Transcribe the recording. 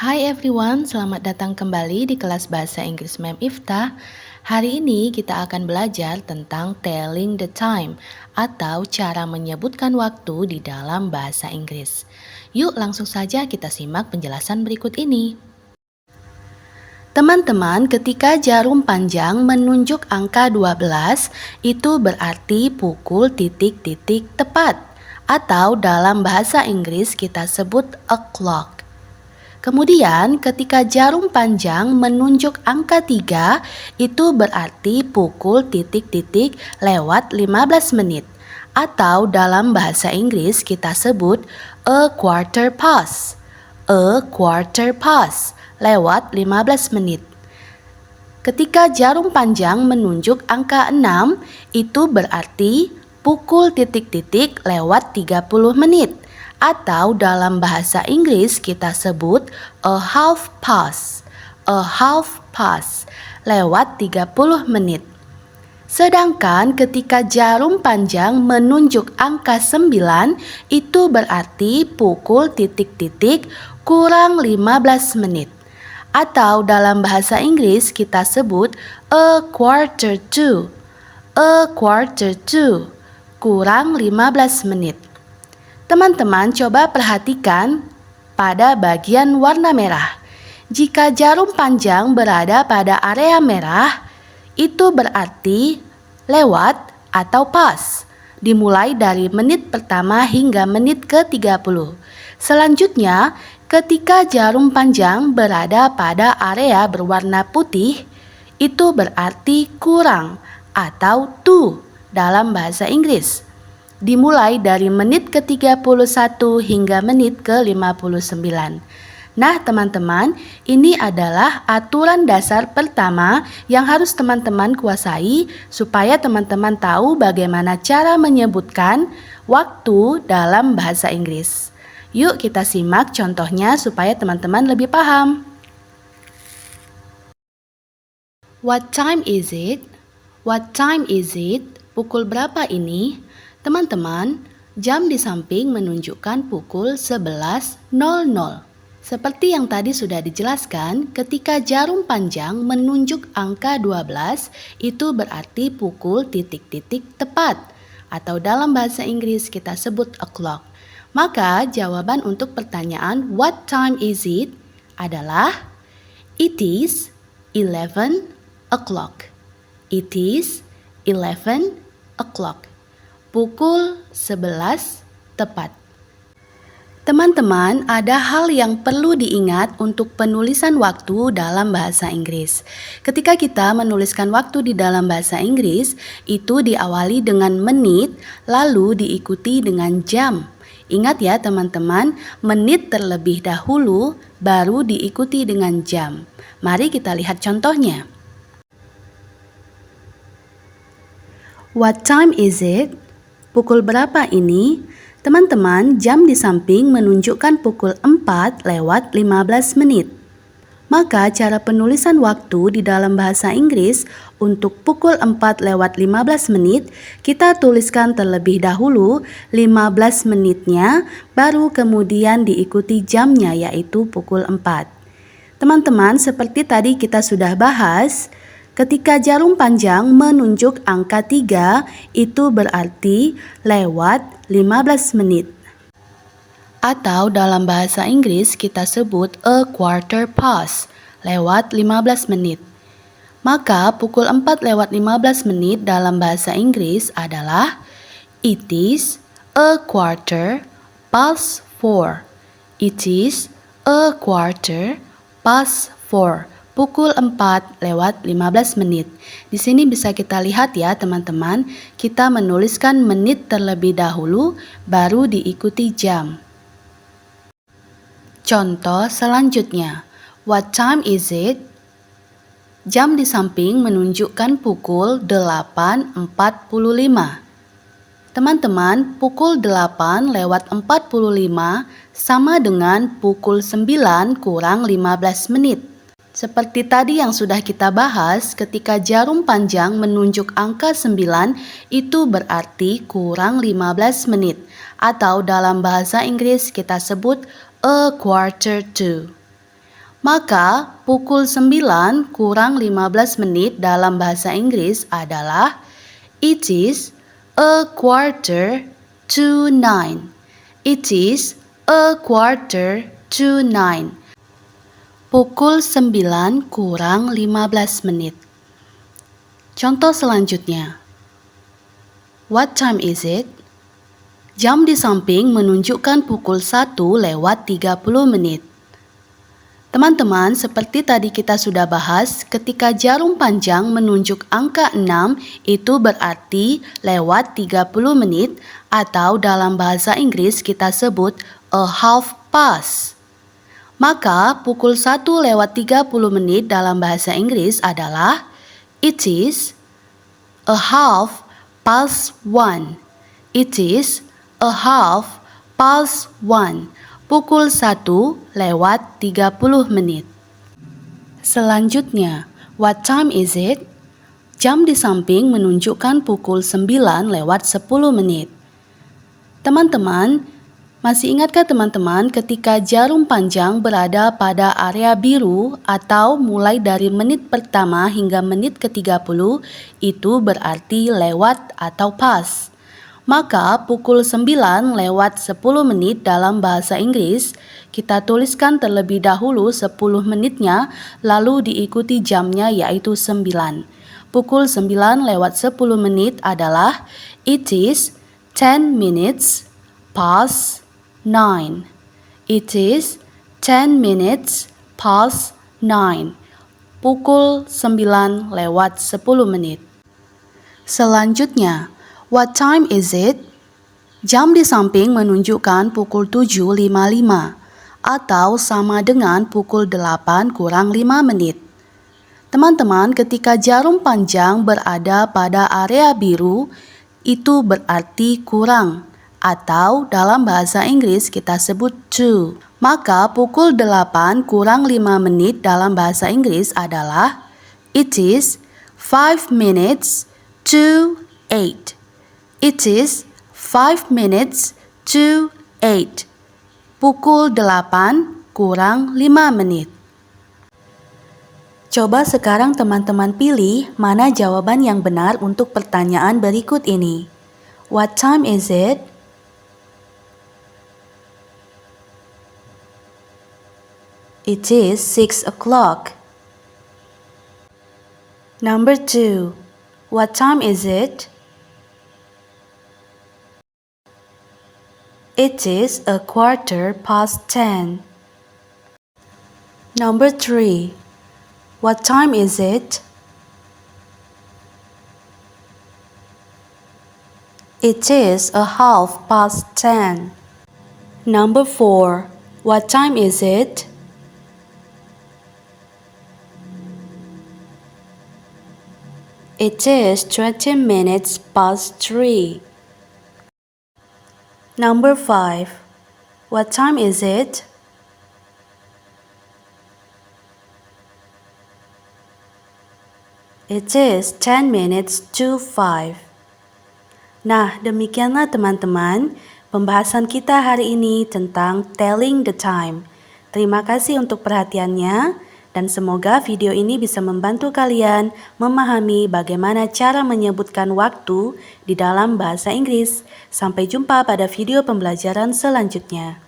Hai everyone, selamat datang kembali di kelas Bahasa Inggris Mem Iftah. Hari ini kita akan belajar tentang telling the time atau cara menyebutkan waktu di dalam bahasa Inggris. Yuk langsung saja kita simak penjelasan berikut ini. Teman-teman, ketika jarum panjang menunjuk angka 12, itu berarti pukul titik-titik tepat. Atau dalam bahasa Inggris kita sebut o'clock. Kemudian ketika jarum panjang menunjuk angka 3, itu berarti pukul titik-titik lewat 15 menit. Atau dalam bahasa Inggris kita sebut a quarter past. A quarter past, lewat 15 menit. Ketika jarum panjang menunjuk angka 6, itu berarti pukul titik-titik lewat 30 menit. Atau dalam bahasa Inggris kita sebut a half past. A half past, lewat 30 menit. Sedangkan ketika jarum panjang menunjuk angka 9, itu berarti pukul titik-titik kurang 15 menit. Atau dalam bahasa Inggris kita sebut a quarter to. A quarter to, kurang 15 menit. Teman-teman coba perhatikan pada bagian warna merah. Jika jarum panjang berada pada area merah, itu berarti lewat atau pas. Dimulai dari menit pertama hingga menit ke-30. Selanjutnya, ketika jarum panjang berada pada area berwarna putih, itu berarti kurang atau to dalam bahasa Inggris. Dimulai dari menit ke-31 hingga menit ke-59. Nah teman-teman, ini adalah aturan dasar pertama yang harus teman-teman kuasai supaya teman-teman tahu bagaimana cara menyebutkan waktu dalam bahasa Inggris. Yuk kita simak contohnya supaya teman-teman lebih paham. What time is it? What time is it? Pukul berapa ini? Teman-teman, jam di samping menunjukkan pukul 11.00. Seperti yang tadi sudah dijelaskan, ketika jarum panjang menunjuk angka 12, itu berarti pukul titik-titik tepat. Atau dalam bahasa Inggris kita sebut o'clock. Maka jawaban untuk pertanyaan what time is it adalah it is 11 o'clock. It is 11 o'clock. Pukul 11 tepat. Teman-teman, ada hal yang perlu diingat untuk penulisan waktu dalam bahasa Inggris. Ketika kita menuliskan waktu di dalam bahasa Inggris, itu diawali dengan menit, lalu diikuti dengan jam. Ingat ya teman-teman, menit terlebih dahulu, baru diikuti dengan jam. Mari kita lihat contohnya. What time is it? Pukul berapa ini? Teman-teman, jam di samping menunjukkan pukul 4 lewat 15 menit. Maka cara penulisan waktu di dalam bahasa Inggris untuk pukul 4 lewat 15 menit, kita tuliskan terlebih dahulu 15 menitnya, baru kemudian diikuti jamnya yaitu pukul 4. Teman-teman, seperti tadi kita sudah bahas, ketika jarum panjang menunjuk angka 3, itu berarti lewat 15 menit. Atau dalam bahasa Inggris kita sebut a quarter past, lewat 15 menit. Maka pukul 4 lewat 15 menit dalam bahasa Inggris adalah it is a quarter past 4. It is a quarter past 4. Pukul 4 lewat 15 menit. Di sini bisa kita lihat ya teman-teman, kita menuliskan menit terlebih dahulu, baru diikuti jam. Contoh selanjutnya, what time is it? Jam di samping menunjukkan pukul 8.45. Teman-teman, pukul 8 lewat 45 sama dengan pukul 9 kurang 15 menit. Seperti tadi yang sudah kita bahas, ketika jarum panjang menunjuk angka 9, itu berarti kurang 15 menit. Atau dalam bahasa Inggris kita sebut a quarter to. Maka pukul 9 kurang 15 menit dalam bahasa Inggris adalah it is a quarter to 9. It is a quarter to 9. Pukul 9 kurang 15 menit. Contoh selanjutnya. What time is it? Jam di samping menunjukkan pukul 1 lewat 30 menit. Teman-teman, seperti tadi kita sudah bahas, ketika jarum panjang menunjuk angka 6, itu berarti lewat 30 menit atau dalam bahasa Inggris kita sebut a half past. Maka pukul 1 lewat 30 menit dalam bahasa Inggris adalah it is a half past 1. It is a half past 1. Pukul 1 lewat 30 menit. Selanjutnya, what time is it? Jam di samping menunjukkan pukul 9 lewat 10 menit. Teman-teman, masih ingatkah teman-teman ketika jarum panjang berada pada area biru atau mulai dari menit pertama hingga menit ke-30 itu berarti lewat atau pas. Maka pukul 9 lewat 10 menit dalam bahasa Inggris kita tuliskan terlebih dahulu 10 menitnya lalu diikuti jamnya yaitu 9. Pukul 9 lewat 10 menit adalah it is 10 minutes past 9. It is 10 minutes past 9. Pukul 9 lewat 10 menit. Selanjutnya, what time is it? Jam di samping menunjukkan pukul 7.55 atau sama dengan pukul 8 kurang 5 menit. Teman-teman, ketika jarum panjang berada pada area biru, itu berarti kurang. Atau dalam bahasa Inggris kita sebut to. Maka pukul 8 kurang 5 menit dalam bahasa Inggris adalah it is 5 minutes to 8. It is 5 minutes to 8. Pukul 8 kurang 5 menit. Coba sekarang teman-teman pilih mana jawaban yang benar untuk pertanyaan berikut ini. What time is it? It is 6 o'clock. Number 2. What time is it? It is a quarter past 10. Number 3. What time is it? It is a half past 10. Number 4. What time is it? It is 20 minutes past 3. Number 5. What time is it? It is 10 minutes to 5. Nah, demikianlah teman-teman pembahasan kita hari ini tentang telling the time. Terima kasih untuk perhatiannya. Dan semoga video ini bisa membantu kalian memahami bagaimana cara menyebutkan waktu di dalam bahasa Inggris. Sampai jumpa pada video pembelajaran selanjutnya.